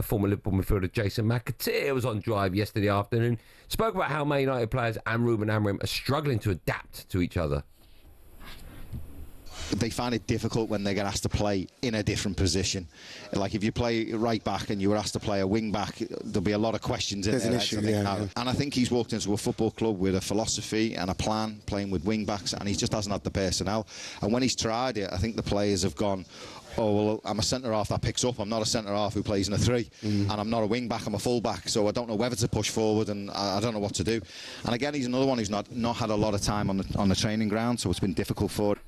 Former Liverpool midfielder Jason McAteer was on Drive yesterday afternoon. Spoke about how Man United players and Ruben Amorim are struggling to adapt to each other. They find it difficult when they get asked to play in a different position. Like if you play right back and you were asked to play a wing back, there'll be a lot of questions in there. And I think he's walked into a football club with a philosophy and a plan, playing with wing backs, and he just hasn't had the personnel. And when he's tried it, I think the players have gone, oh, well, I'm a centre-half that picks up. I'm not a centre-half who plays in a three. And I'm not a wing-back, I'm a full-back. So I don't know whether to push forward, and I don't know what to do. And again, he's another one who's not had a lot of time on the training ground, so it's been difficult for him.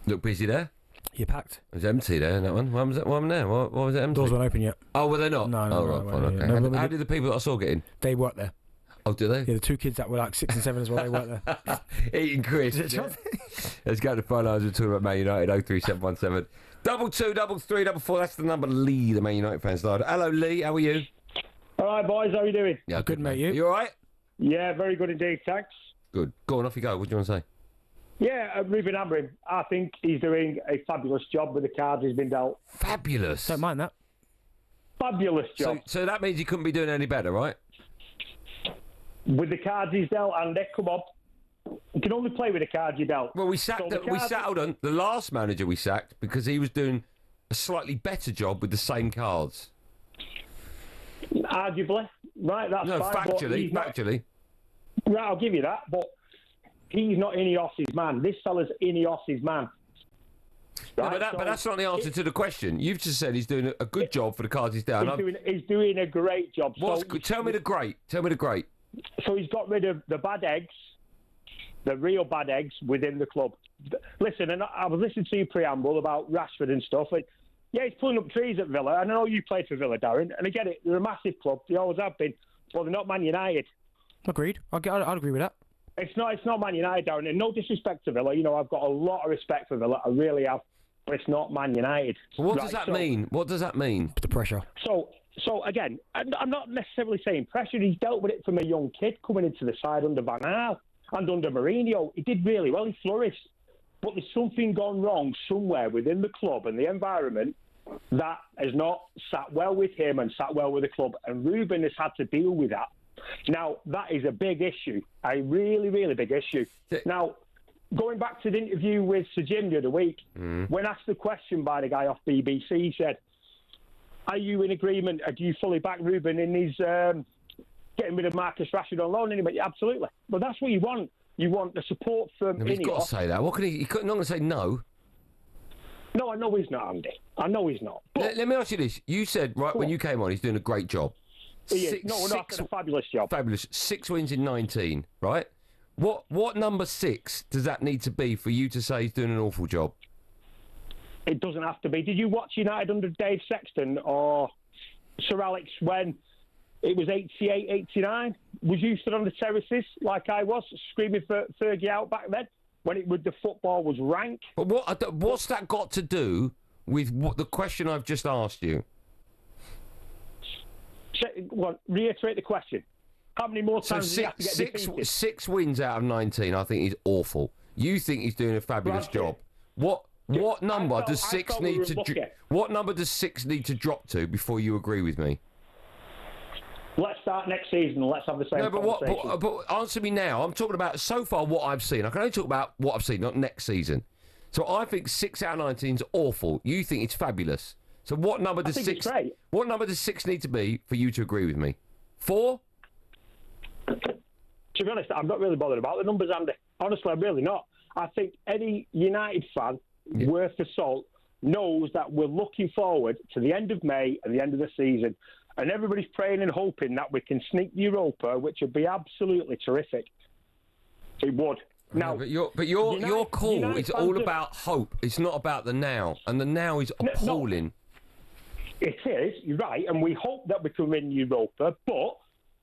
Look busy there. You're packed. It was empty there, that one. Why was there? Why was it empty? Doors weren't open yet. Oh, were they not? No, oh, right, fine, okay. No, how did the people that I saw get in? They worked there. Oh, do they? Yeah, the two kids that were like 6 and 7 as well, they worked there. Eating crisps. Yeah. Let's go to the phone lines and talk about Man United. 03717 22 33 4. That's the number Lee, the Man United fans died. Hello, Lee. How are you? All right, boys. How are you doing? Yeah, good, mate. You all right? Yeah, very good indeed. Thanks. Good. Go on, off you go. What do you want to say? Yeah, Ruben Amorim. I think he's doing a fabulous job with the cards he's been dealt. Fabulous. Don't mind that. Fabulous job. So that means he couldn't be doing any better, right? With the cards he's dealt, and they come up. You can only play with the cards you dealt. Well, we sacked hold on, the last manager we sacked because he was doing a slightly better job with the same cards. Arguably. Right, that's no, fine. Factually. Right, I'll give you that, but he's not Ineos's man. This fella's Ineos's man. Right? No, but that's not the answer to the question. You've just said he's doing a good job for the cards he's down. He's doing a great job. Tell me the great. So he's got rid of the bad eggs, the real bad eggs within the club. Listen, and I was listening to your preamble about Rashford and stuff. Yeah, he's pulling up trees at Villa. And I know you played for Villa, Darren, and I get it. They're a massive club. They always have been. But they're not Man United. Agreed. I'd agree with that. It's not Man United, Darren. And no disrespect to Villa. You know, I've got a lot of respect for Villa. I really have. But it's not Man United. What does that mean? What does that mean? The pressure. So again, I'm not necessarily saying pressure. He's dealt with it from a young kid coming into the side under Van Gaal and under Mourinho. He did really well. He flourished. But there's something gone wrong somewhere within the club and the environment that has not sat well with him and sat well with the club. And Ruben has had to deal with that. Now, that is a big issue. A really, really big issue. Now, going back to the interview with Sir Jim the other week, when asked the question by the guy off BBC, he said, are you in agreement? Do you fully back Ruben in his getting rid of Marcus Rashford on loan? And he went, yeah, absolutely. But that's what you want. You want the support from He's got to say that. What can he? He's not going to say no. No, I know he's not, Andy. I know he's not. But let me ask you this. You said, when you came on, he's doing a great job. He is. No, a fabulous job. Fabulous. 6 wins in 19, right? What number 6 does that need to be for you to say he's doing an awful job? It doesn't have to be. Did you watch United under Dave Sexton or Sir Alex when it was 88, 89? Was you stood on the terraces like I was, screaming for Fergie out back then when the football was rank? But what's that got to do with the question I've just asked you? Reiterate the question. How many more times does he have to get defeated? 6 wins out of 19, I think he's awful. You think he's doing a fabulous job. What number does 6 need to? What number does 6 need to drop to before you agree with me? Let's start next season and let's have the same conversation. But answer me now. I'm talking about so far what I've seen. I can only talk about what I've seen, not next season. So I think 6 out of 19 is awful. You think it's fabulous. So what number does 6? What number does 6 need to be for you to agree with me? 4? To be honest, I'm not really bothered about the numbers, Andy. Honestly, I'm really not. I think any United fan worth the salt knows that we're looking forward to the end of May and the end of the season. And everybody's praying and hoping that we can sneak the Europa, which would be absolutely terrific. It would. Now, but your call is all about hope. It's not about the now. And the now is appalling. No, it is, you're right. And we hope that we can win Europa, but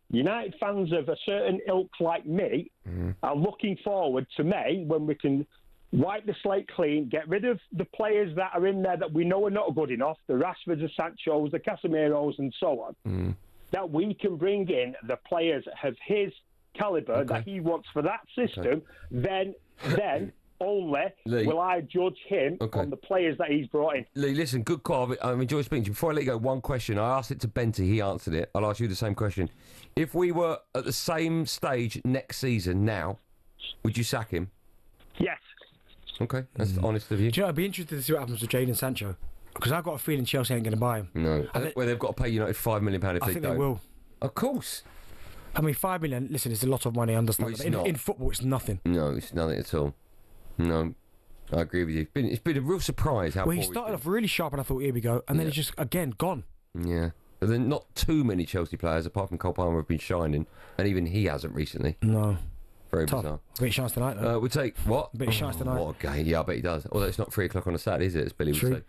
United fans of a certain ilk like me are looking forward to May when we can wipe the slate clean, get rid of the players that are in there that we know are not good enough, the Rashfords, the Sanchos, the Casemiros and so on, that we can bring in the players of his calibre that he wants for that system, then only Lee. will I judge him on the players that he's brought in. Lee, listen, good call. I enjoy speaking to you. Before I let you go, one question. I asked it to Benty. He answered it. I'll ask you the same question. If we were at the same stage next season now, would you sack him? Yes. Okay, that's honest of you. Do you know, I'd be interested to see what happens with Jadon Sancho. Because I've got a feeling Chelsea ain't going to buy him. No. Well, they've got to pay United £5 million if they don't. I think they will. Of course. I mean, $5 million, listen, it's a lot of money, I understand. Well, in football, it's nothing. No, it's nothing at all. No, I agree with you. It's been a real surprise how he started off really sharp and I thought, here we go. And then it's just, again, gone. Yeah. But then not too many Chelsea players, apart from Cole Palmer, have been shining. And even he hasn't recently. No. Very bizarre. A bit of chance tonight, though. We'll take what? A bit of chance tonight. What a game. Yeah, I bet he does. Although it's not 3 o'clock on a Saturday, is it? As Billy would say.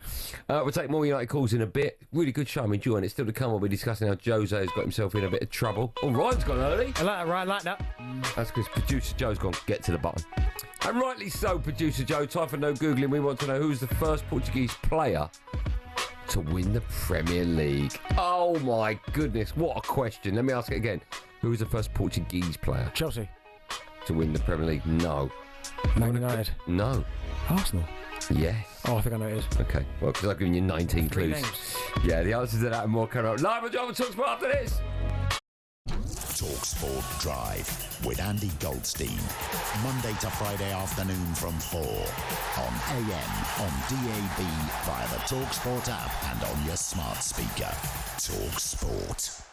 We'll take more United calls in a bit. Really good show. I'm enjoying it. Still to come, we'll be discussing how Jose has got himself in a bit of trouble. Oh, Ryan's gone early. I like that, Ryan. I like that. That's because producer Joe's gone, get to the button. And rightly so, producer Joe. Time for no Googling. We want to know who's the first Portuguese player to win the Premier League. Oh, my goodness. What a question. Let me ask it again. Who was the first Portuguese player? Chelsea. To win the Premier League? No. Man United? No. Arsenal? Yes. Oh, I think I know it is. Okay. Well, because I've given you 19 3 clues. names. Yeah, the answers to that and more coming up. Live on John talkSPORT after this. talkSPORT Drive with Andy Goldstein. Monday to Friday afternoon from 4 on AM, on DAB, via the talkSPORT app and on your smart speaker. talkSPORT.